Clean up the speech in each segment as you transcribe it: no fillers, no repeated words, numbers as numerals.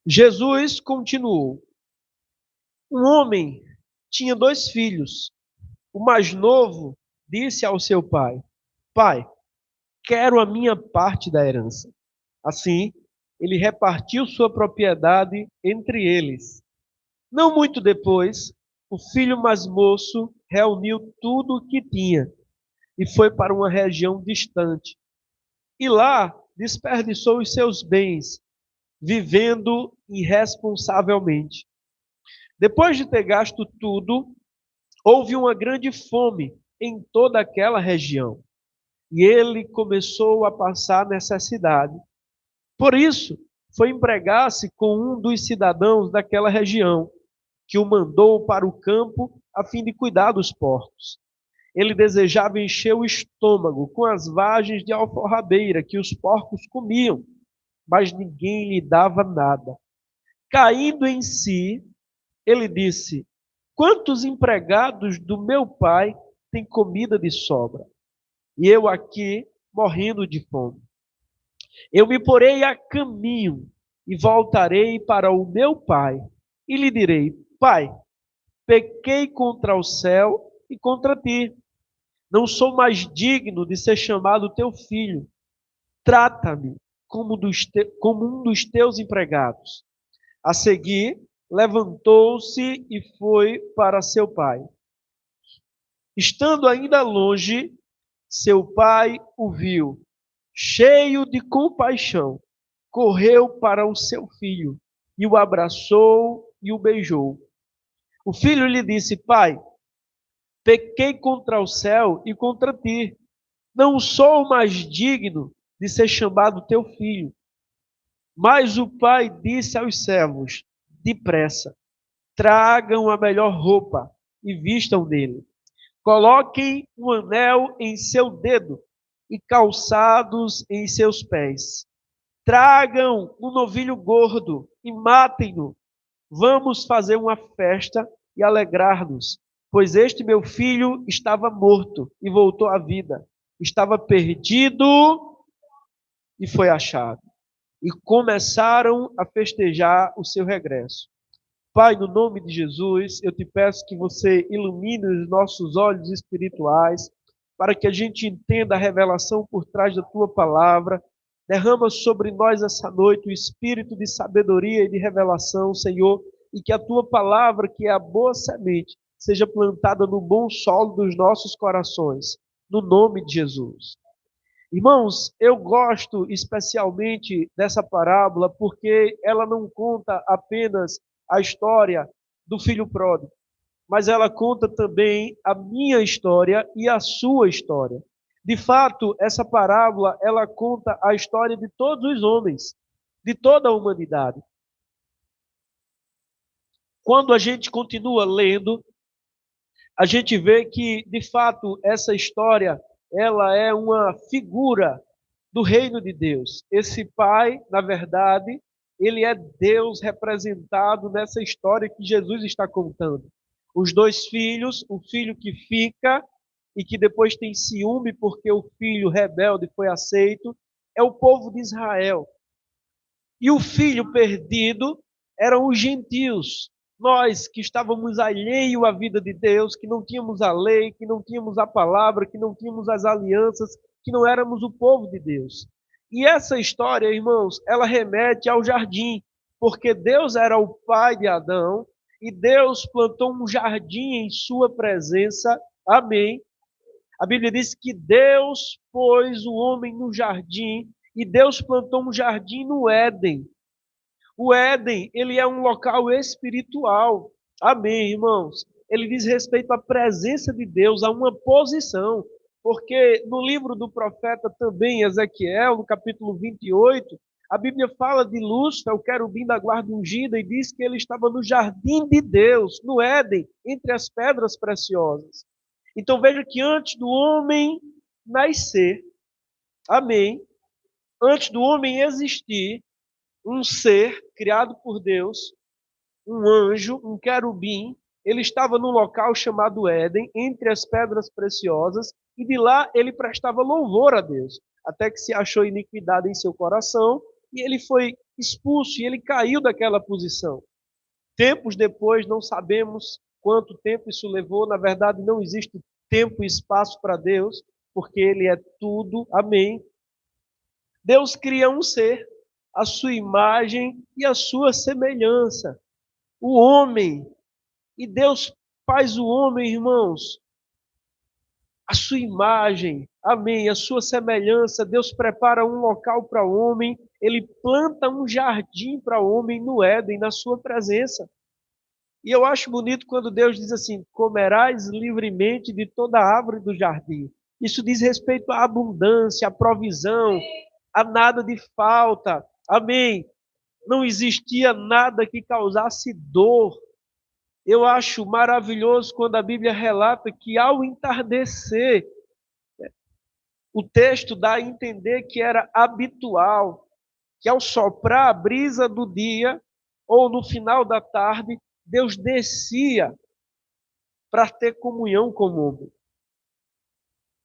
Jesus continuou: um homem tinha dois filhos. O mais novo disse ao seu pai: Pai, quero a minha parte da herança. Assim, ele repartiu sua propriedade entre eles. Não muito depois, o filho mais moço reuniu tudo o que tinha e foi para uma região distante. E lá desperdiçou os seus bens, vivendo irresponsavelmente. Depois de ter gasto tudo, houve uma grande fome em toda aquela região. E ele começou a passar necessidade. Por isso, foi empregar-se com um dos cidadãos daquela região, que o mandou para o campo a fim de cuidar dos porcos. Ele desejava encher o estômago com as vagens de alforrabeira que os porcos comiam, mas ninguém lhe dava nada. Caindo em si, ele disse: Quantos empregados do meu pai têm comida de sobra? E eu aqui morrendo de fome. Eu me porei a caminho e voltarei para o meu pai e lhe direi: Pai, pequei contra o céu e contra ti. Não sou mais digno de ser chamado teu filho. Trata-me como um dos teus empregados. A seguir, levantou-se e foi para seu pai. Estando ainda longe, seu pai o viu, cheio de compaixão, correu para o seu filho e o abraçou e o beijou. O filho lhe disse: Pai, pequei contra o céu e contra ti. Não sou mais digno de ser chamado teu filho. Mas o pai disse aos servos: Depressa, tragam a melhor roupa e vistam nele. Coloquem um anel em seu dedo e calçados em seus pés. Tragam um novilho gordo e matem-no. Vamos fazer uma festa e alegrar-nos, pois este meu filho estava morto e voltou à vida. Estava perdido e foi achado. E começaram a festejar o seu regresso. Pai, no nome de Jesus, eu te peço que você ilumine os nossos olhos espirituais, para que a gente entenda a revelação por trás da tua palavra. Derrama sobre nós essa noite o espírito de sabedoria e de revelação, Senhor, e que a tua palavra, que é a boa semente, seja plantada no bom solo dos nossos corações, no nome de Jesus. Irmãos, eu gosto especialmente dessa parábola porque ela não conta apenas a história do filho pródigo, mas ela conta também a minha história e a sua história. De fato, essa parábola, ela conta a história de todos os homens, de toda a humanidade. Quando a gente continua lendo, a gente vê que, de fato, essa história, ela é uma figura do reino de Deus. Esse pai, na verdade, ele é Deus representado nessa história que Jesus está contando. Os dois filhos, o filho que fica e que depois tem ciúme porque o filho rebelde foi aceito, é o povo de Israel. E o filho perdido eram os gentios. Nós que estávamos alheios à vida de Deus, que não tínhamos a lei, que não tínhamos a palavra, que não tínhamos as alianças, que não éramos o povo de Deus. E essa história, irmãos, ela remete ao jardim, porque Deus era o pai de Adão e Deus plantou um jardim em sua presença. Amém. A Bíblia diz que Deus pôs o homem no jardim e Deus plantou um jardim no Éden. O Éden, ele é um local espiritual. Amém, irmãos? Ele diz respeito à presença de Deus, a uma posição. Porque no livro do profeta também, Ezequiel, no capítulo 28, a Bíblia fala de Lúcifer, o querubim da guarda ungida, e diz que ele estava no jardim de Deus, no Éden, entre as pedras preciosas. Então veja que antes do homem nascer, amém, antes do homem existir, um ser criado por Deus, um anjo, um querubim, ele estava num local chamado Éden, entre as pedras preciosas, e de lá ele prestava louvor a Deus, até que se achou iniquidade em seu coração, e ele foi expulso e ele caiu daquela posição. Tempos depois, não sabemos quanto tempo isso levou, na verdade não existe tempo e espaço para Deus, porque Ele é tudo, amém. Deus cria um ser, a sua imagem e a sua semelhança, o homem, e Deus faz o homem, irmãos, a sua imagem, amém, a sua semelhança. Deus prepara um local para o homem, Ele planta um jardim para o homem no Éden, na sua presença. E eu acho bonito quando Deus diz assim: comerás livremente de toda árvore do jardim. Isso diz respeito à abundância, à provisão, a nada de falta. Amém. Não existia nada que causasse dor. Eu acho maravilhoso quando a Bíblia relata que ao entardecer, o texto dá a entender que era habitual, que ao soprar a brisa do dia, ou no final da tarde, Deus descia para ter comunhão com o homem.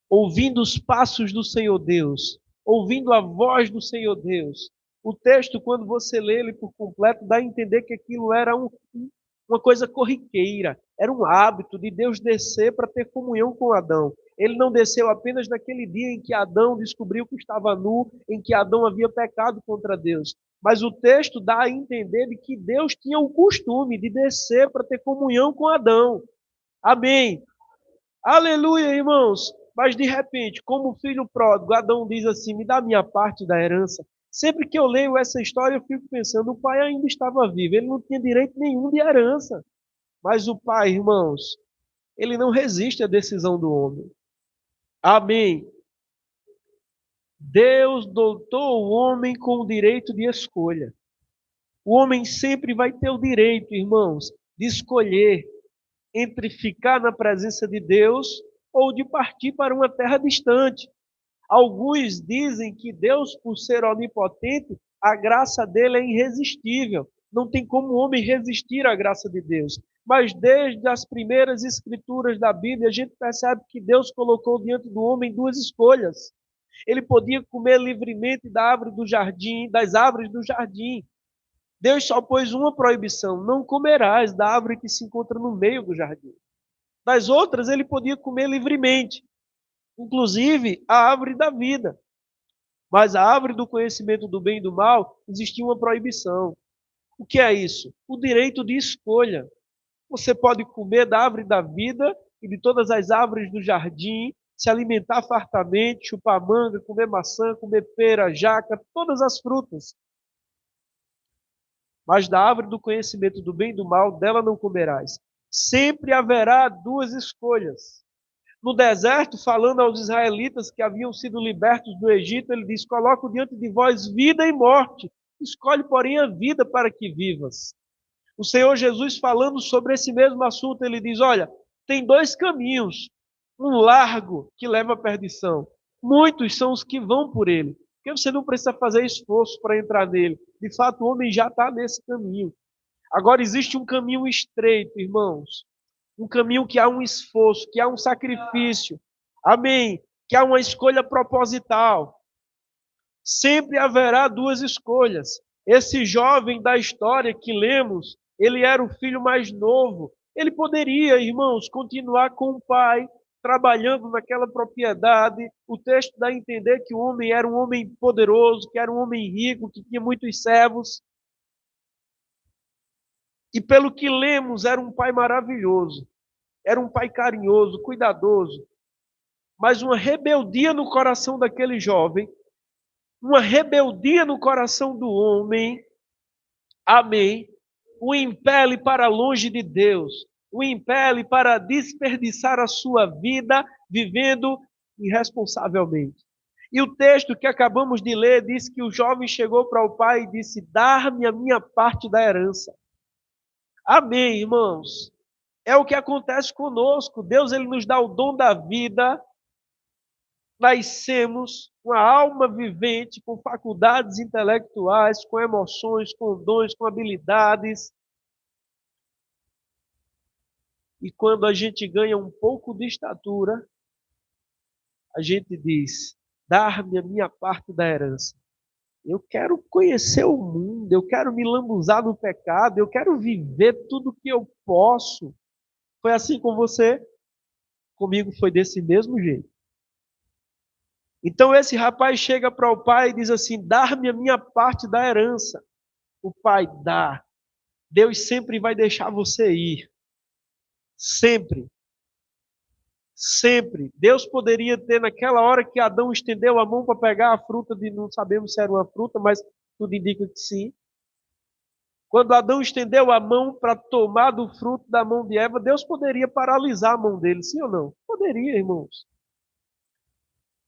Ouvindo os passos do Senhor Deus, ouvindo a voz do Senhor Deus. O texto, quando você lê ele por completo, dá a entender que aquilo era uma coisa corriqueira, era um hábito de Deus descer para ter comunhão com Adão. Ele não desceu apenas naquele dia em que Adão descobriu que estava nu, em que Adão havia pecado contra Deus. Mas o texto dá a entender de que Deus tinha o costume de descer para ter comunhão com Adão. Amém. Aleluia, irmãos. Mas de repente, como filho pródigo, Adão diz assim: me dá a minha parte da herança. Sempre que eu leio essa história, eu fico pensando, o pai ainda estava vivo, ele não tinha direito nenhum de herança. Mas o pai, irmãos, ele não resiste à decisão do homem. Amém. Deus dotou o homem com o direito de escolha. O homem sempre vai ter o direito, irmãos, de escolher entre ficar na presença de Deus ou de partir para uma terra distante. Alguns dizem que Deus, por ser onipotente, a graça dele é irresistível. Não tem como o homem resistir à graça de Deus. Mas desde as primeiras escrituras da Bíblia, a gente percebe que Deus colocou diante do homem duas escolhas. Ele podia comer livremente da árvore do jardim, das árvores do jardim. Deus só pôs uma proibição: não comerás da árvore que se encontra no meio do jardim. Das outras, ele podia comer livremente, inclusive a árvore da vida. Mas a árvore do conhecimento do bem e do mal, existia uma proibição. O que é isso? O direito de escolha. Você pode comer da árvore da vida e de todas as árvores do jardim, se alimentar fartamente, chupar manga, comer maçã, comer pera, jaca, todas as frutas. Mas da árvore do conhecimento do bem e do mal, dela não comerás. Sempre haverá duas escolhas. No deserto, falando aos israelitas que haviam sido libertos do Egito, ele diz: coloco diante de vós vida e morte. Escolhe, porém, a vida para que vivas. O Senhor Jesus, falando sobre esse mesmo assunto, ele diz: olha, tem dois caminhos. Um largo que leva à perdição. Muitos são os que vão por ele. Porque você não precisa fazer esforço para entrar nele. De fato, o homem já está nesse caminho. Agora, existe um caminho estreito, irmãos. Um caminho que há um esforço, que há um sacrifício. Amém. Que há uma escolha proposital. Sempre haverá duas escolhas. Esse jovem da história que lemos, ele era o filho mais novo. Ele poderia, irmãos, continuar com o pai, trabalhando naquela propriedade. O texto dá a entender que o homem era um homem poderoso, que era um homem rico, que tinha muitos servos. E pelo que lemos, era um pai maravilhoso. Era um pai carinhoso, cuidadoso. Mas uma rebeldia no coração daquele jovem, uma rebeldia no coração do homem, amém, o impele para longe de Deus, o impele para desperdiçar a sua vida vivendo irresponsavelmente. E o texto que acabamos de ler diz que o jovem chegou para o pai e disse: dar-me a minha parte da herança. Amém, irmãos. É o que acontece conosco. Deus, ele nos dá o dom da vida. Nascemos uma alma vivente, com faculdades intelectuais, com emoções, com dons, com habilidades. E quando a gente ganha um pouco de estatura, a gente diz: dar-me a minha parte da herança. Eu quero conhecer o mundo, eu quero me lambuzar no pecado, eu quero viver tudo que eu posso. Foi assim com você? Comigo foi desse mesmo jeito. Então esse rapaz chega para o pai e diz assim: dar-me a minha parte da herança. O pai dá. Deus sempre vai deixar você ir. Sempre. Sempre. Deus poderia ter, naquela hora que Adão estendeu a mão para pegar a fruta, não sabemos se era uma fruta, mas tudo indica que sim. Quando Adão estendeu a mão para tomar do fruto da mão de Eva, Deus poderia paralisar a mão dele, sim ou não? Poderia, irmãos.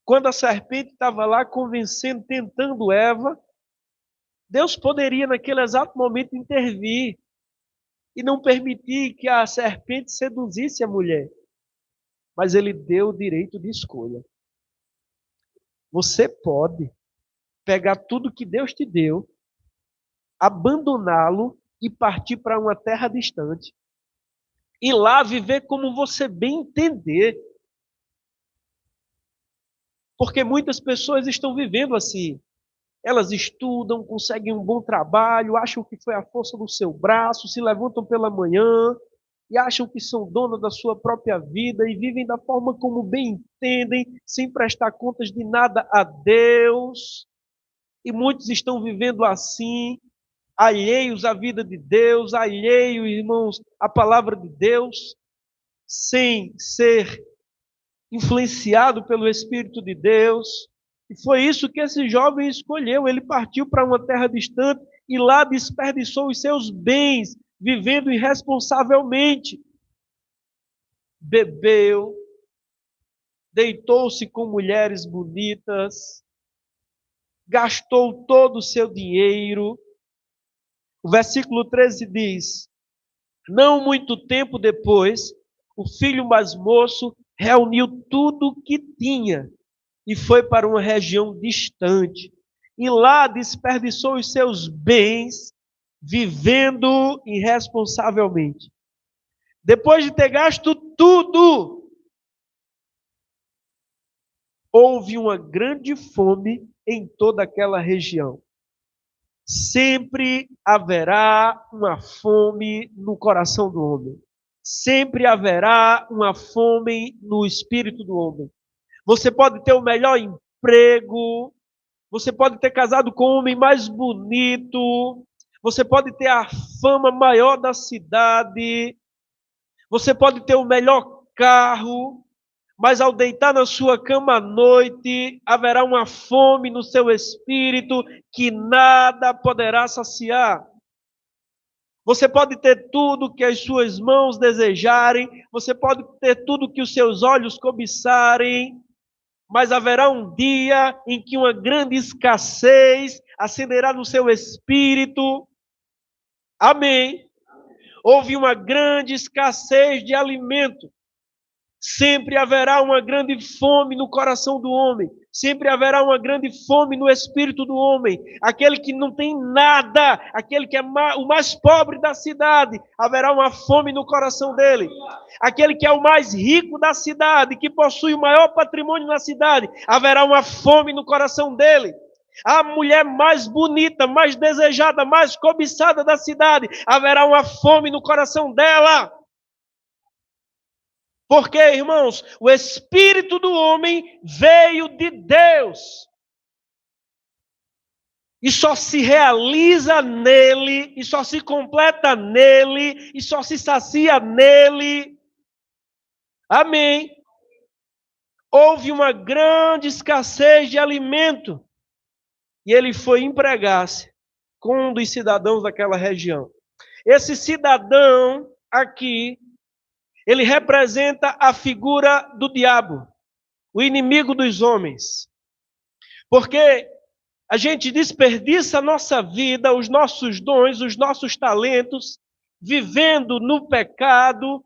Quando a serpente estava lá convencendo, tentando Eva, Deus poderia naquele exato momento intervir e não permitir que a serpente seduzisse a mulher. Mas ele deu o direito de escolha. Você pode pegar tudo que Deus te deu, abandoná-lo e partir para uma terra distante. E lá viver como você bem entender. Porque muitas pessoas estão vivendo assim. Elas estudam, conseguem um bom trabalho, acham que foi a força do seu braço, se levantam pela manhã e acham que são donas da sua própria vida e vivem da forma como bem entendem, sem prestar contas de nada a Deus. E muitos estão vivendo assim, alheios à vida de Deus, alheios, irmãos, à palavra de Deus, sem ser influenciado pelo Espírito de Deus. E foi isso que esse jovem escolheu. Ele partiu para uma terra distante e lá desperdiçou os seus bens, vivendo irresponsavelmente. Bebeu, deitou-se com mulheres bonitas, gastou todo o seu dinheiro. O versículo 13 diz: não muito tempo depois, o filho mais moço reuniu tudo o que tinha e foi para uma região distante. E lá desperdiçou os seus bens, vivendo irresponsavelmente. Depois de ter gasto tudo, houve uma grande fome em toda aquela região. Sempre haverá uma fome no coração do homem. Sempre haverá uma fome no espírito do homem. Você pode ter o melhor emprego, você pode ter casado com o homem mais bonito, você pode ter a fama maior da cidade, você pode ter o melhor carro, mas ao deitar na sua cama à noite, haverá uma fome no seu espírito que nada poderá saciar. Você pode ter tudo que as suas mãos desejarem, você pode ter tudo que os seus olhos cobiçarem, mas haverá um dia em que uma grande escassez acenderá no seu espírito. Amém. Houve uma grande escassez de alimento. Sempre haverá uma grande fome no coração do homem. Sempre haverá uma grande fome no espírito do homem. Aquele que não tem nada, aquele que é o mais pobre da cidade, haverá uma fome no coração dele. Aquele que é o mais rico da cidade, que possui o maior patrimônio na cidade, haverá uma fome no coração dele. A mulher mais bonita, mais desejada, mais cobiçada da cidade, haverá uma fome no coração dela. Porque, irmãos, o espírito do homem veio de Deus. E só se realiza nele, e só se completa nele, e só se sacia nele. Amém. Houve uma grande escassez de alimento. E ele foi empregar-se com um dos cidadãos daquela região. Esse cidadão aqui, ele representa a figura do diabo, o inimigo dos homens. Porque a gente desperdiça a nossa vida, os nossos dons, os nossos talentos, vivendo no pecado,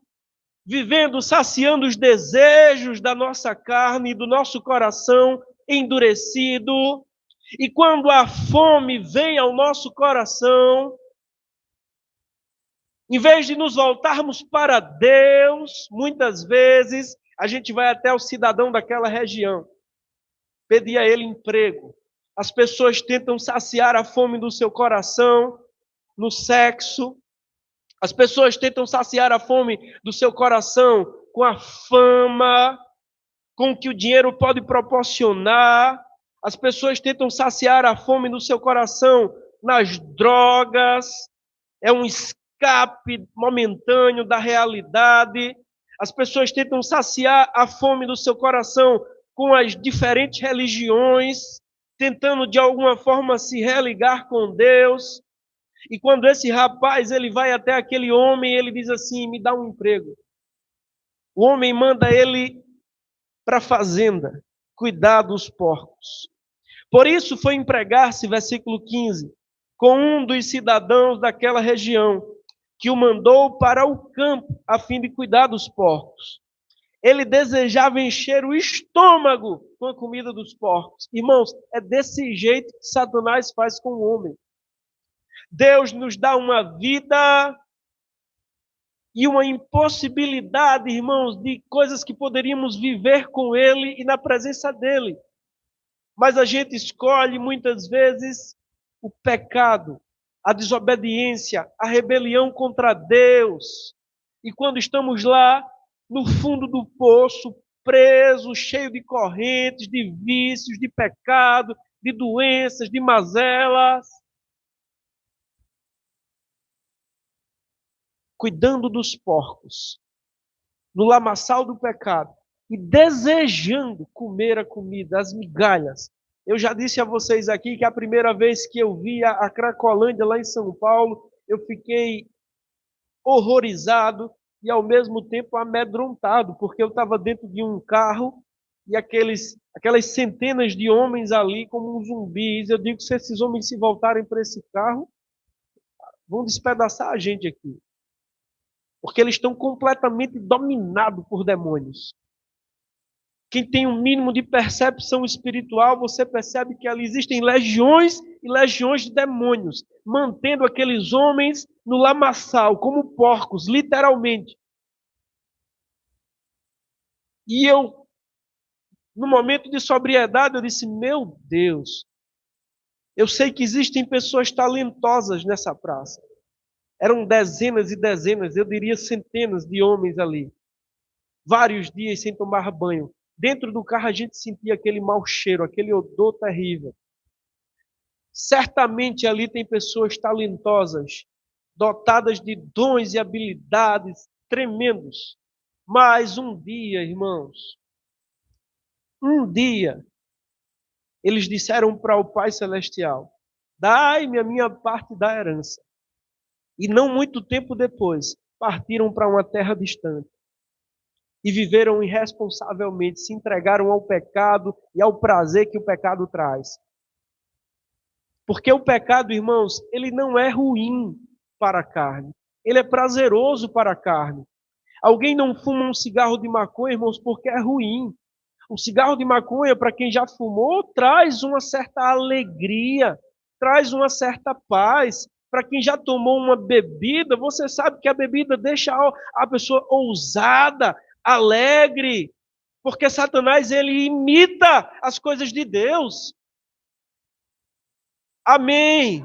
vivendo, saciando os desejos da nossa carne, do nosso coração endurecido. E quando a fome vem ao nosso coração, em vez de nos voltarmos para Deus, muitas vezes a gente vai até o cidadão daquela região, pedir a ele emprego, As pessoas tentam saciar a fome do seu coração no sexo. As pessoas tentam saciar a fome do seu coração com a fama, com o que o dinheiro pode proporcionar. As pessoas tentam saciar a fome do seu coração nas drogas. É um escape momentâneo da realidade. As pessoas tentam saciar a fome do seu coração com as diferentes religiões, tentando de alguma forma se religar com Deus. E quando esse rapaz ele vai até aquele homem, ele diz assim: me dá um emprego. O homem manda ele para a fazenda, cuidar dos porcos. Por isso foi empregar-se, versículo 15, com um dos cidadãos daquela região, que o mandou para o campo, a fim de cuidar dos porcos. Ele desejava encher o estômago com a comida dos porcos. Irmãos, é desse jeito que Satanás faz com o homem. Deus nos dá uma vida e uma impossibilidade, irmãos, de coisas que poderíamos viver com Ele e na presença dEle. Mas a gente escolhe muitas vezes o pecado, a desobediência, a rebelião contra Deus. E quando estamos lá, no fundo do poço, presos, cheio de correntes, de vícios, de pecado, de doenças, de mazelas, cuidando dos porcos, no lamaçal do pecado, e desejando comer a comida, as migalhas. Eu já disse a vocês aqui que a primeira vez que eu vi a Cracolândia lá em São Paulo, eu fiquei horrorizado e ao mesmo tempo amedrontado, porque eu estava dentro de um carro e aquelas centenas de homens ali como um zumbis. Eu digo que se esses homens se voltarem para esse carro, vão despedaçar a gente aqui. Porque eles estão completamente dominados por demônios. Quem tem um mínimo de percepção espiritual, você percebe que ali existem legiões e legiões de demônios, mantendo aqueles homens no lamaçal, como porcos, literalmente. E eu, no momento de sobriedade, eu disse: meu Deus, eu sei que existem pessoas talentosas nessa praça. Eram dezenas e dezenas, eu diria centenas de homens ali. Vários dias sem tomar banho. Dentro do carro a gente sentia aquele mau cheiro, aquele odor terrível. Certamente ali tem pessoas talentosas, dotadas de dons e habilidades tremendos. Mas um dia, irmãos, eles disseram para o Pai Celestial: dai-me a minha parte da herança. E não muito tempo depois, partiram para uma terra distante. E viveram irresponsavelmente, se entregaram ao pecado e ao prazer que o pecado traz. Porque o pecado, irmãos, ele não é ruim para a carne. Ele é prazeroso para a carne. Alguém não fuma um cigarro de maconha, irmãos, porque é ruim. O cigarro de maconha, para quem já fumou, traz uma certa alegria, traz uma certa paz. Para quem já tomou uma bebida, você sabe que a bebida deixa a pessoa ousada, alegre, porque Satanás ele imita as coisas de Deus. Amém.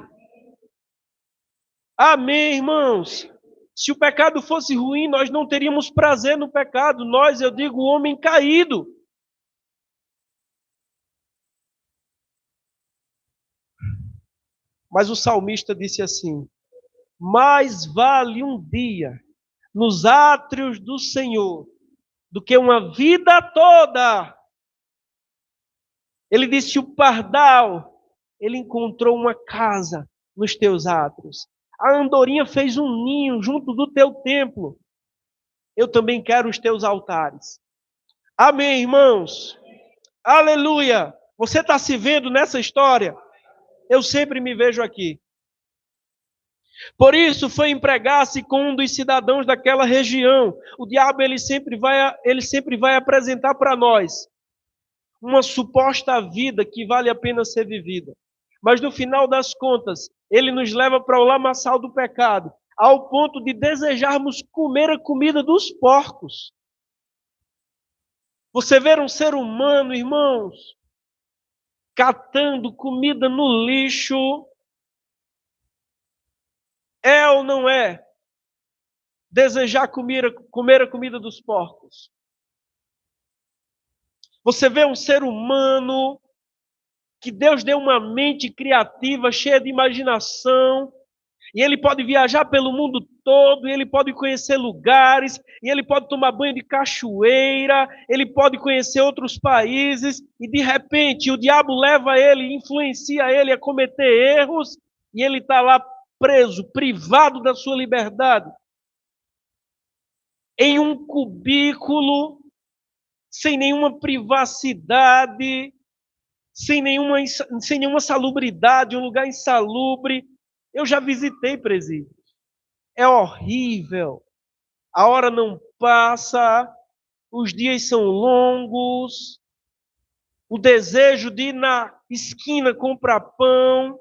Amém, irmãos. Se o pecado fosse ruim, nós não teríamos prazer no pecado. Nós, eu digo, o homem caído. Mas o salmista disse assim: mais vale um dia nos átrios do Senhor do que uma vida toda. Ele disse: o pardal, ele encontrou uma casa nos teus átrios. A andorinha fez um ninho junto do teu templo. Eu também quero os teus altares. Amém, irmãos? Aleluia! Você está se vendo nessa história? Eu sempre me vejo aqui. Por isso foi empregar-se com um dos cidadãos daquela região. O diabo ele sempre vai apresentar para nós uma suposta vida que vale a pena ser vivida. Mas no final das contas, ele nos leva para o lamaçal do pecado, ao ponto de desejarmos comer a comida dos porcos. Você vê um ser humano, irmãos, catando comida no lixo, é ou não é desejar comer a comida dos porcos? Você vê um ser humano que Deus deu uma mente criativa, cheia de imaginação, e ele pode viajar pelo mundo todo, e ele pode conhecer lugares, e ele pode tomar banho de cachoeira, ele pode conhecer outros países, e de repente o diabo leva ele, influencia ele a cometer erros, e ele está lá preso, privado da sua liberdade, em um cubículo, sem nenhuma privacidade, sem nenhuma salubridade, um lugar insalubre. Eu já visitei presídios. É horrível. A hora não passa, os dias são longos, o desejo de ir na esquina comprar pão,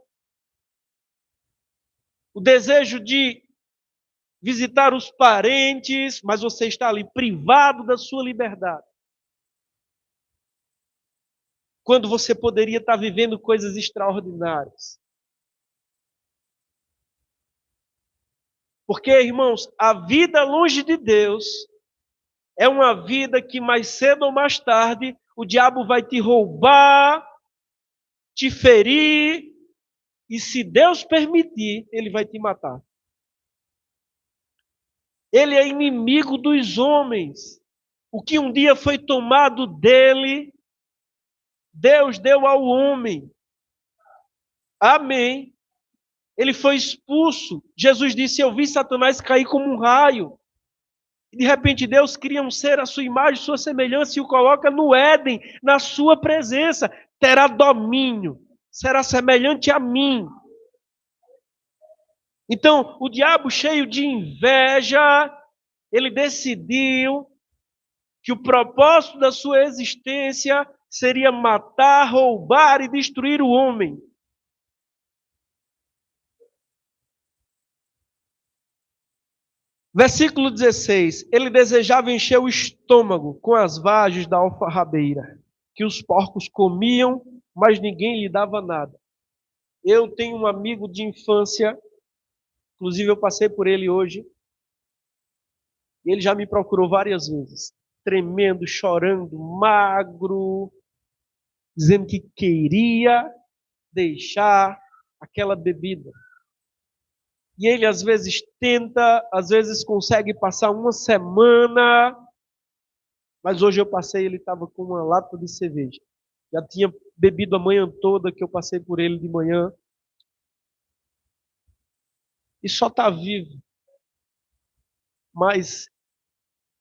o desejo de visitar os parentes, mas você está ali privado da sua liberdade. Quando você poderia estar vivendo coisas extraordinárias. Porque, irmãos, a vida longe de Deus é uma vida que mais cedo ou mais tarde o diabo vai te roubar, te ferir, e se Deus permitir, ele vai te matar. Ele é inimigo dos homens. O que um dia foi tomado dele, Deus deu ao homem. Amém. Ele foi expulso. Jesus disse: eu vi Satanás cair como um raio. E de repente Deus cria um ser à sua imagem, sua semelhança, e o coloca no Éden, na sua presença. Terá domínio, será semelhante a mim. Então, o diabo, cheio de inveja, ele decidiu que o propósito da sua existência seria matar, roubar e destruir o homem. Versículo 16. Ele desejava encher o estômago com as vagens da alfarrabeira, que os porcos comiam, mas ninguém lhe dava nada. Eu tenho um amigo de infância, inclusive eu passei por ele hoje, e ele já me procurou várias vezes, tremendo, chorando, magro, dizendo que queria deixar aquela bebida. E ele às vezes tenta, às vezes consegue passar uma semana, mas hoje eu passei, ele estava com uma lata de cerveja. Já tinha bebido a manhã toda, que eu passei por ele de manhã. E só está vivo, mas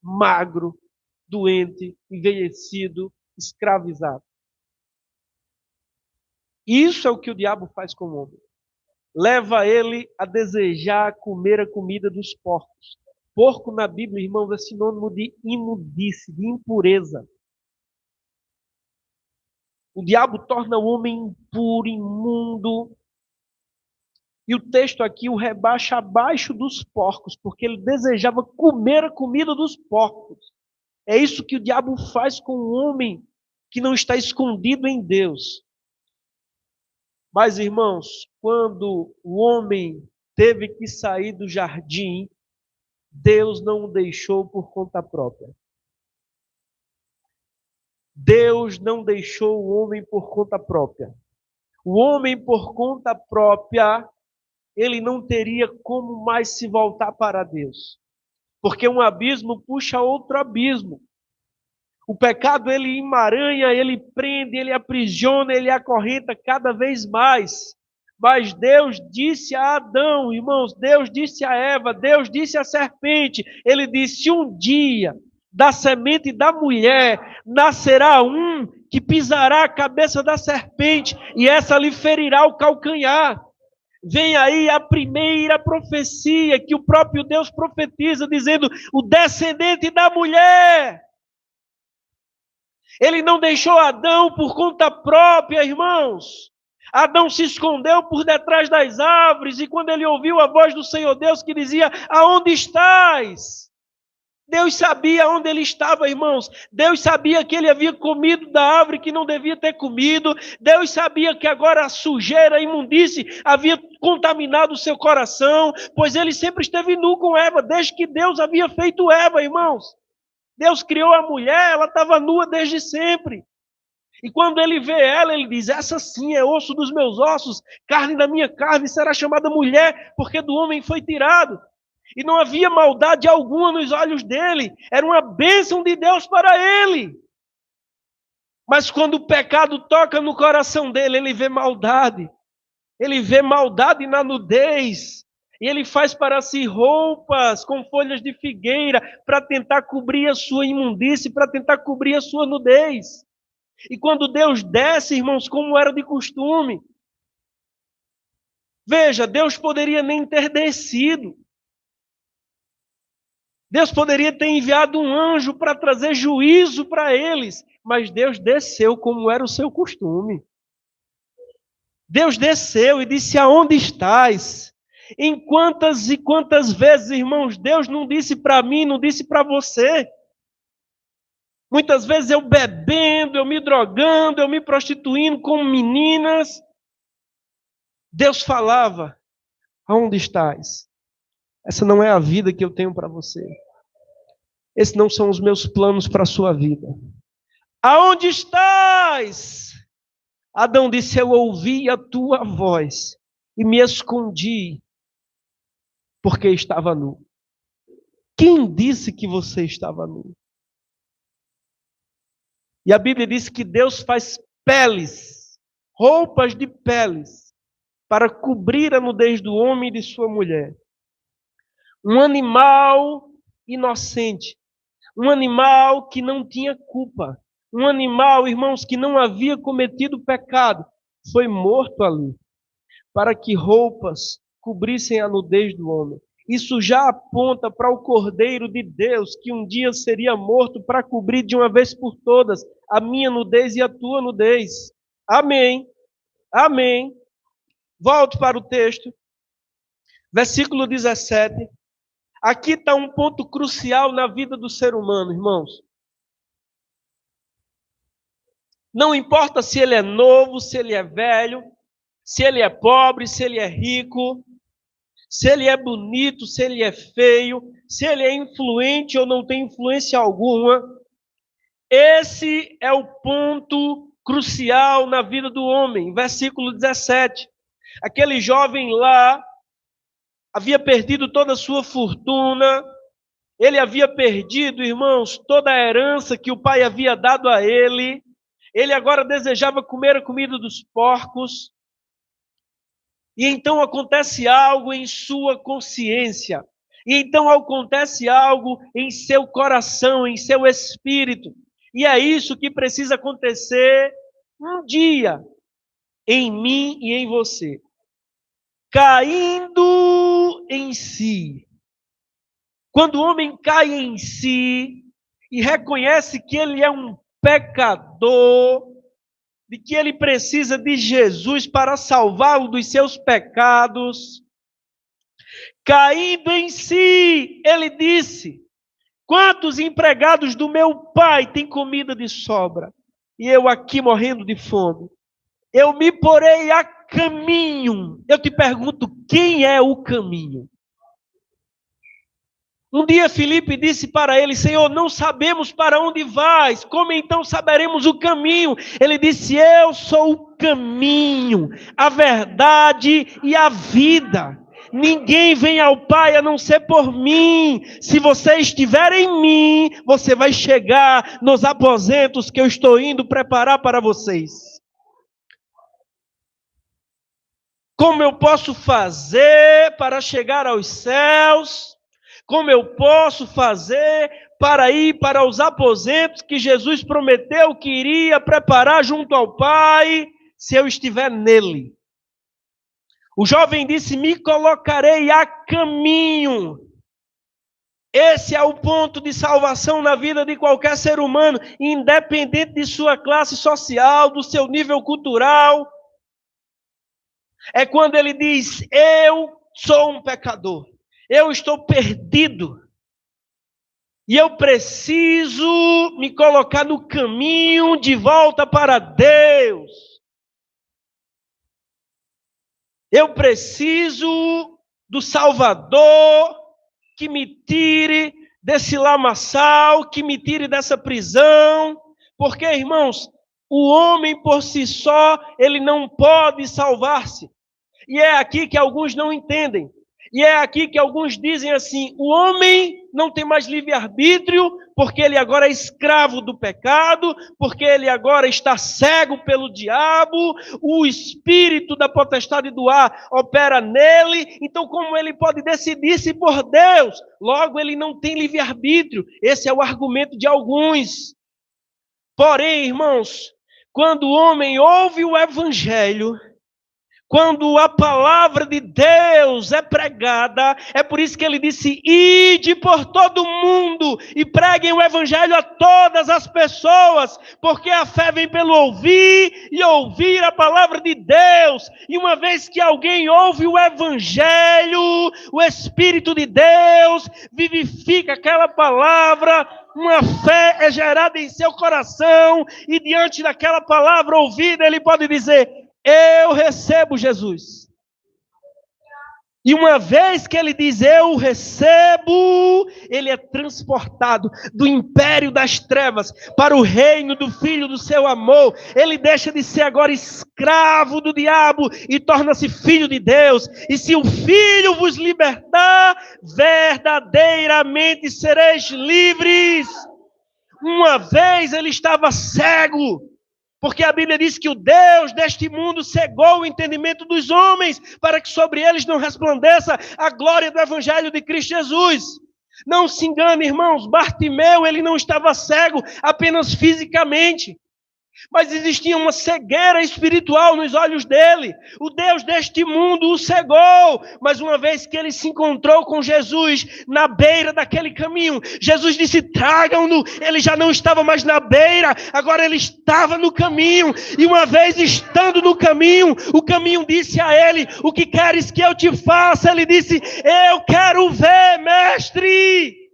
magro, doente, envelhecido, escravizado. Isso é o que o diabo faz com o homem. Leva ele a desejar comer a comida dos porcos. Porco na Bíblia, irmãos, é sinônimo de imundice, de impureza. O diabo torna o homem impuro, imundo. E o texto aqui o rebaixa abaixo dos porcos, porque ele desejava comer a comida dos porcos. É isso que o diabo faz com o homem que não está escondido em Deus. Mas, irmãos, quando o homem teve que sair do jardim, Deus não o deixou por conta própria. Deus não deixou o homem por conta própria. O homem por conta própria, ele não teria como mais se voltar para Deus. Porque um abismo puxa outro abismo. O pecado, ele emaranha, ele prende, ele aprisiona, ele acorrenta cada vez mais. Mas Deus disse a Adão, irmãos, Deus disse a Eva, Deus disse à serpente, ele disse: um dia, da semente da mulher, nascerá um que pisará a cabeça da serpente, e essa lhe ferirá o calcanhar. Vem aí a primeira profecia que o próprio Deus profetiza, dizendo: o descendente da mulher. Ele não deixou Adão por conta própria, irmãos. Adão se escondeu por detrás das árvores, e quando ele ouviu a voz do Senhor Deus que dizia: aonde estás? Deus sabia onde ele estava, irmãos. Deus sabia que ele havia comido da árvore que não devia ter comido. Deus sabia que agora a sujeira, a imundície havia contaminado o seu coração, pois ele sempre esteve nu com Eva, desde que Deus havia feito Eva, irmãos. Deus criou a mulher, ela estava nua desde sempre. E quando ele vê ela, ele diz: essa sim é osso dos meus ossos, carne da minha carne, será chamada mulher, porque do homem foi tirado. E não havia maldade alguma nos olhos dele. Era uma bênção de Deus para ele. Mas quando o pecado toca no coração dele, ele vê maldade. Ele vê maldade na nudez. E ele faz para si roupas com folhas de figueira para tentar cobrir a sua imundície, para tentar cobrir a sua nudez. E quando Deus desce, irmãos, como era de costume, veja, Deus poderia nem ter descido. Deus poderia ter enviado um anjo para trazer juízo para eles, mas Deus desceu como era o seu costume. Deus desceu e disse: aonde estás? Em quantas e quantas vezes, irmãos, Deus não disse para mim, não disse para você. Muitas vezes eu bebendo, eu me drogando, eu me prostituindo com meninas. Deus falava: aonde estás? Essa não é a vida que eu tenho para você. Esses não são os meus planos para a sua vida. Aonde estás? Adão disse: eu ouvi a tua voz e me escondi, porque estava nu. Quem disse que você estava nu? E a Bíblia diz que Deus faz peles, roupas de peles, para cobrir a nudez do homem e de sua mulher. Um animal inocente, um animal que não tinha culpa, um animal, irmãos, que não havia cometido pecado, foi morto ali, para que roupas cobrissem a nudez do homem. Isso já aponta para o Cordeiro de Deus, que um dia seria morto para cobrir de uma vez por todas a minha nudez e a tua nudez. Amém. Amém. Volto para o texto. Versículo 17. Aqui está um ponto crucial na vida do ser humano, irmãos. Não importa se ele é novo, se ele é velho, se ele é pobre, se ele é rico, se ele é bonito, se ele é feio, se ele é influente ou não tem influência alguma. Esse é o ponto crucial na vida do homem. Versículo 17. Aquele jovem lá havia perdido toda a sua fortuna, ele havia perdido, irmãos, toda a herança que o pai havia dado a ele. Ele agora desejava comer a comida dos porcos. E então acontece algo em sua consciência. E então acontece algo em seu coração, em seu espírito. E é isso que precisa acontecer um dia em mim e em você. Caindo em si. Quando o homem cai em si e reconhece que ele é um pecador, de que ele precisa de Jesus para salvá-lo dos seus pecados, caindo em si, ele disse: quantos empregados do meu pai têm comida de sobra, e eu aqui morrendo de fome? Eu me porei a caminho. Eu te pergunto, quem é o caminho? Um dia Filipe disse para ele: Senhor, não sabemos para onde vais, como então saberemos o caminho? Ele disse: eu sou o caminho, a verdade e a vida. Ninguém vem ao Pai a não ser por mim. Se você estiver em mim, você vai chegar nos aposentos que eu estou indo preparar para vocês. Como eu posso fazer para chegar aos céus? Como eu posso fazer para ir para os aposentos que Jesus prometeu que iria preparar junto ao Pai, se eu estiver nele? O jovem disse: me colocarei a caminho. Esse é o ponto de salvação na vida de qualquer ser humano, independente de sua classe social, do seu nível cultural. É quando ele diz: eu sou um pecador. Eu estou perdido. E eu preciso me colocar no caminho de volta para Deus. Eu preciso do Salvador que me tire desse lamaçal, que me tire dessa prisão. Porque, irmãos, o homem por si só, ele não pode salvar-se. E é aqui que alguns não entendem. E é aqui que alguns dizem assim: o homem não tem mais livre-arbítrio, porque ele agora é escravo do pecado, porque ele agora está cego pelo diabo, o espírito da potestade do ar opera nele, então como ele pode decidir-se por Deus? Logo, ele não tem livre-arbítrio. Esse é o argumento de alguns. Porém, irmãos, quando o homem ouve o evangelho, quando a palavra de Deus é pregada, é por isso que ele disse: ide por todo mundo e preguem o evangelho a todas as pessoas, porque a fé vem pelo ouvir e ouvir a palavra de Deus. E uma vez que alguém ouve o evangelho, o Espírito de Deus vivifica aquela palavra, uma fé é gerada em seu coração, e diante daquela palavra ouvida, ele pode dizer: eu recebo Jesus. E uma vez que ele diz eu recebo, ele é transportado do império das trevas para o reino do Filho do seu amor. Ele deixa de ser agora escravo do diabo e torna-se filho de Deus. E se o Filho vos libertar, verdadeiramente sereis livres. Uma vez ele estava cego, porque a Bíblia diz que o Deus deste mundo cegou o entendimento dos homens, para que sobre eles não resplandeça a glória do Evangelho de Cristo Jesus. Não se engane, irmãos, Bartimeu, ele não estava cego apenas fisicamente, mas existia uma cegueira espiritual nos olhos dele. O Deus deste mundo o cegou, mas uma vez que ele se encontrou com Jesus na beira daquele caminho, Jesus disse: tragam-no. Ele já não estava mais na beira, agora ele estava no caminho. E uma vez estando no caminho, o caminho disse a ele: o que queres que eu te faça? Ele disse: eu quero ver, mestre.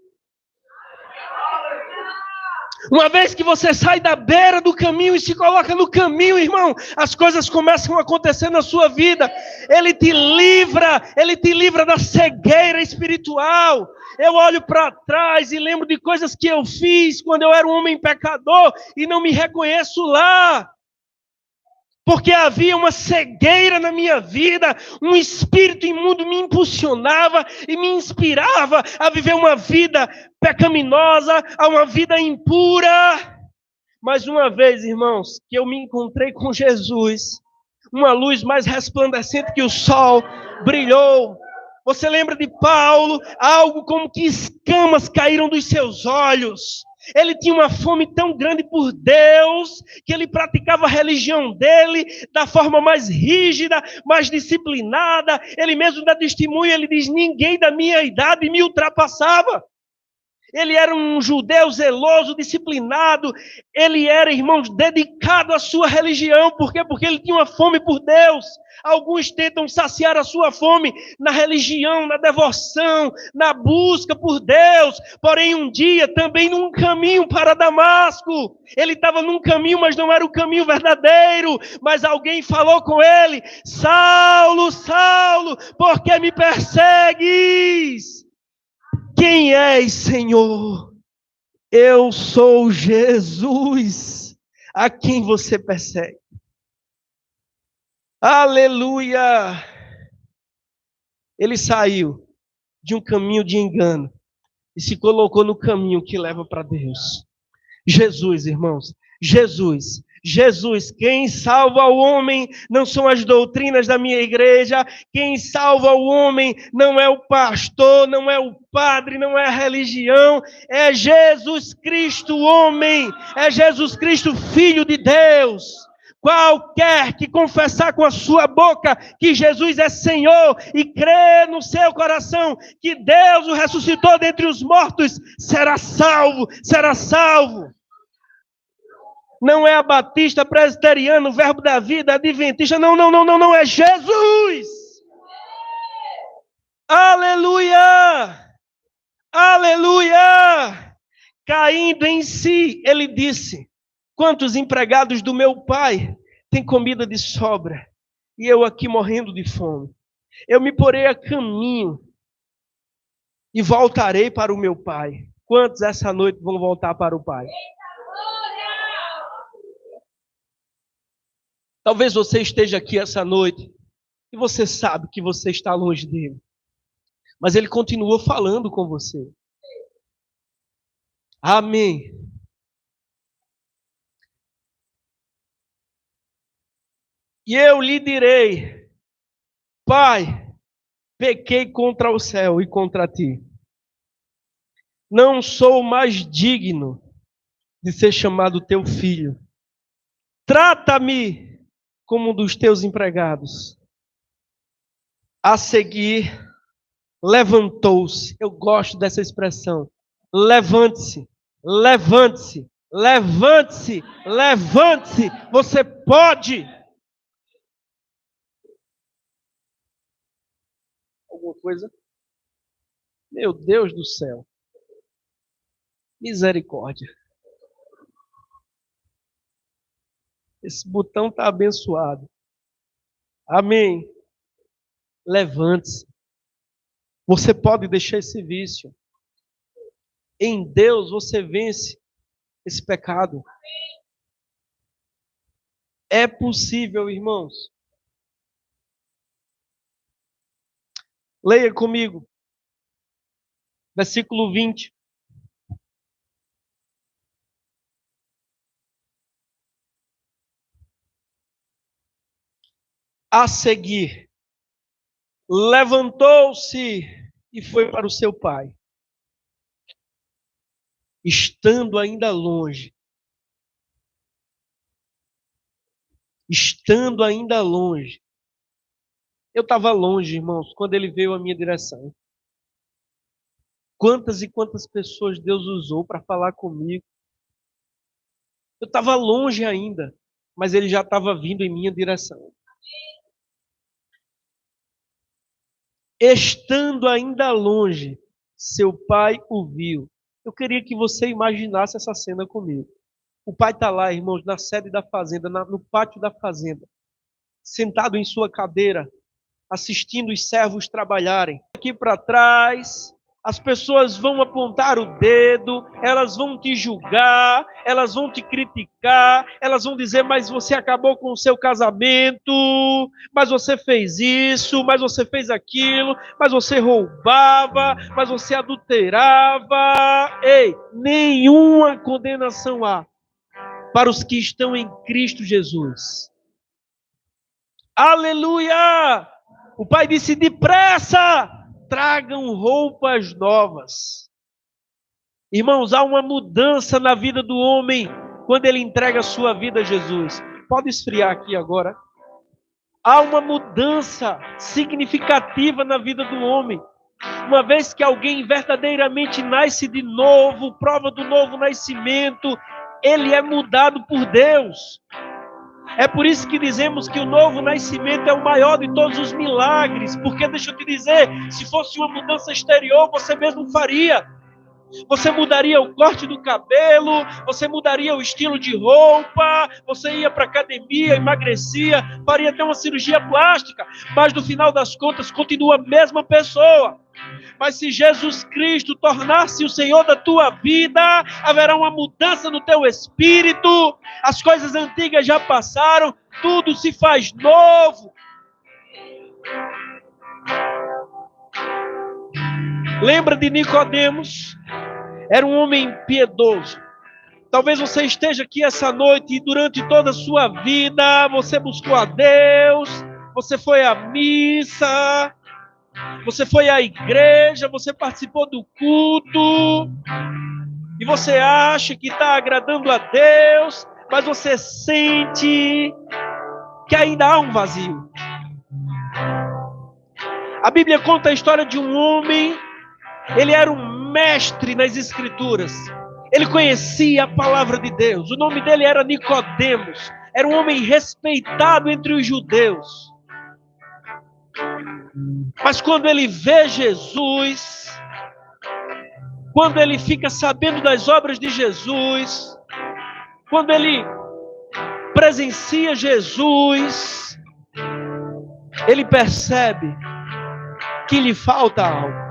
Uma vez que você sai da beira do caminho e se coloca no caminho, irmão, as coisas começam a acontecer na sua vida. Ele te livra da cegueira espiritual. Eu olho para trás e lembro de coisas que eu fiz quando eu era um homem pecador e não me reconheço lá. Porque havia uma cegueira na minha vida, um espírito imundo me impulsionava e me inspirava a viver uma vida pecaminosa, a uma vida impura. Mas uma vez, irmãos, que eu me encontrei com Jesus, uma luz mais resplandecente que o sol brilhou. Você lembra de Paulo? Algo como que escamas caíram dos seus olhos. Ele tinha uma fome tão grande por Deus, que ele praticava a religião dele da forma mais rígida, mais disciplinada. Ele mesmo dá testemunho, ele diz: ninguém da minha idade me ultrapassava. Ele era um judeu zeloso, disciplinado. Ele era, irmãos, dedicado à sua religião. Por quê? Porque ele tinha uma fome por Deus. Alguns tentam saciar a sua fome na religião, na devoção, na busca por Deus. Porém, um dia, também num caminho para Damasco, ele estava num caminho, mas não era o caminho verdadeiro. Mas alguém falou com ele: Saulo, Saulo, por que me persegues? Quem és, Senhor? Eu sou Jesus, a quem você persegue. Aleluia! Ele saiu de um caminho de engano e se colocou no caminho que leva para Deus. Jesus, irmãos, Jesus. Quem salva o homem não são as doutrinas da minha igreja, quem salva o homem não é o pastor, não é o padre, não é a religião, é Jesus Cristo homem, é Jesus Cristo Filho de Deus. Qualquer que confessar com a sua boca que Jesus é Senhor e crer no seu coração que Deus o ressuscitou dentre os mortos, será salvo, será salvo. Não é a batista, presbiteriano, verbo da vida, adventista. Não. É Jesus. Aleluia. Aleluia. Caindo em si, ele disse: quantos empregados do meu pai têm comida de sobra, e eu aqui morrendo de fome? Eu me porei a caminho e voltarei para o meu pai. Quantos essa noite vão voltar para o pai? Talvez você esteja aqui essa noite e você sabe que você está longe dele, mas ele continua falando com você. Amém. E eu lhe direi: Pai, pequei contra o céu e contra ti. Não sou mais digno de ser chamado teu filho. Trata-me como um dos teus empregados. A seguir, levantou-se. Eu gosto dessa expressão. Levante-se, levante-se, levante-se, levante-se. Você pode. Alguma coisa? Meu Deus do céu. Misericórdia. Esse botão está abençoado. Amém. Levante-se. Você pode deixar esse vício. Em Deus você vence esse pecado. É possível, irmãos. Leia comigo. Versículo 20. A seguir, levantou-se e foi para o seu pai. Estando ainda longe. Estando ainda longe. Eu estava longe, irmãos, quando ele veio à minha direção. Quantas e quantas pessoas Deus usou para falar comigo. Eu estava longe ainda, mas ele já estava vindo em minha direção. Estando ainda longe, seu pai o viu. Eu queria que você imaginasse essa cena comigo. O pai está lá, irmãos, na sede da fazenda, no pátio da fazenda, sentado em sua cadeira, assistindo os servos trabalharem. Aqui para trás, as pessoas vão apontar o dedo, elas vão te julgar, elas vão te criticar, elas vão dizer: mas você acabou com o seu casamento, mas você fez isso, mas você fez aquilo, mas você roubava, mas você adulterava. Ei, nenhuma condenação há para os que estão em Cristo Jesus. Aleluia! O pai disse: depressa! Tragam roupas novas. Irmãos, há uma mudança na vida do homem quando ele entrega a sua vida a Jesus. Pode esfriar aqui agora. Há uma mudança significativa na vida do homem. Uma vez que alguém verdadeiramente nasce de novo, prova do novo nascimento, ele é mudado por Deus. É por isso que dizemos que o novo nascimento é o maior de todos os milagres. Porque, deixa eu te dizer, se fosse uma mudança exterior, você mesmo faria. Você mudaria o corte do cabelo, você mudaria o estilo de roupa, você ia para a academia, emagrecia, faria até uma cirurgia plástica. Mas, no final das contas, continua a mesma pessoa. Mas se Jesus Cristo tornar-se o Senhor da tua vida, haverá uma mudança no teu espírito, as coisas antigas já passaram, tudo se faz novo. Lembra de Nicodemos? Era um homem piedoso. Talvez você esteja aqui essa noite e durante toda a sua vida você buscou a Deus, você foi à missa, você foi à igreja, você participou do culto, e você acha que está agradando a Deus, mas você sente que ainda há um vazio. A Bíblia conta a história de um homem, ele era um mestre nas Escrituras, ele conhecia a palavra de Deus, o nome dele era Nicodemos, era um homem respeitado entre os judeus. Mas quando ele vê Jesus, quando ele fica sabendo das obras de Jesus, quando ele presencia Jesus, ele percebe que lhe falta algo.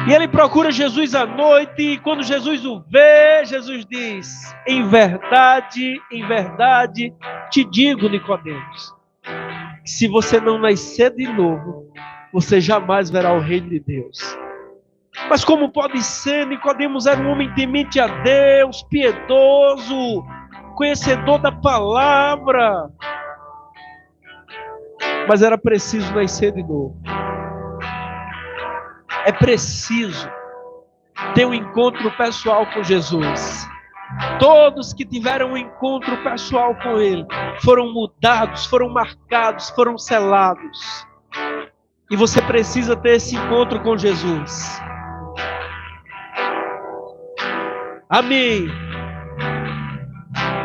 E ele procura Jesus à noite, e quando Jesus o vê, Jesus diz: em verdade, te digo, Nicodemos, que se você não nascer de novo, você jamais verá o reino de Deus. Mas como pode ser? Nicodemos era um homem temente a Deus, piedoso, conhecedor da palavra. Mas era preciso nascer de novo. É preciso ter um encontro pessoal com Jesus. Todos que tiveram um encontro pessoal com Ele foram mudados, foram marcados, foram selados. E você precisa ter esse encontro com Jesus. Amém.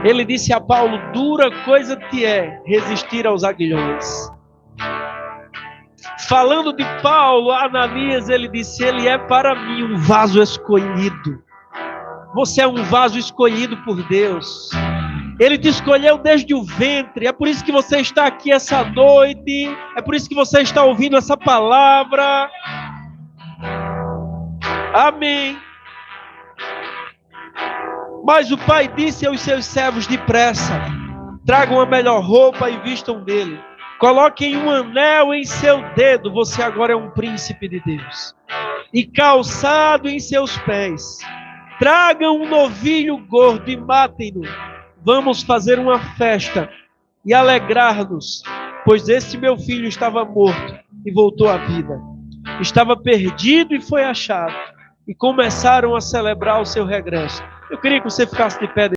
Ele disse a Paulo: dura coisa te é resistir aos aguilhões. Falando de Paulo, a Ananias, ele disse: ele é para mim um vaso escolhido. Você é um vaso escolhido por Deus. Ele te escolheu desde o ventre. É por isso que você está aqui essa noite. É por isso que você está ouvindo essa palavra. Amém. Mas o pai disse aos seus servos: depressa, tragam a melhor roupa e vistam dele. Coloquem um anel em seu dedo, você agora é um príncipe de Deus. E calçado em seus pés. Tragam um novilho gordo e matem-no. Vamos fazer uma festa e alegrar-nos, pois este meu filho estava morto e voltou à vida. Estava perdido e foi achado. E começaram a celebrar o seu regresso. Eu queria que você ficasse de pé.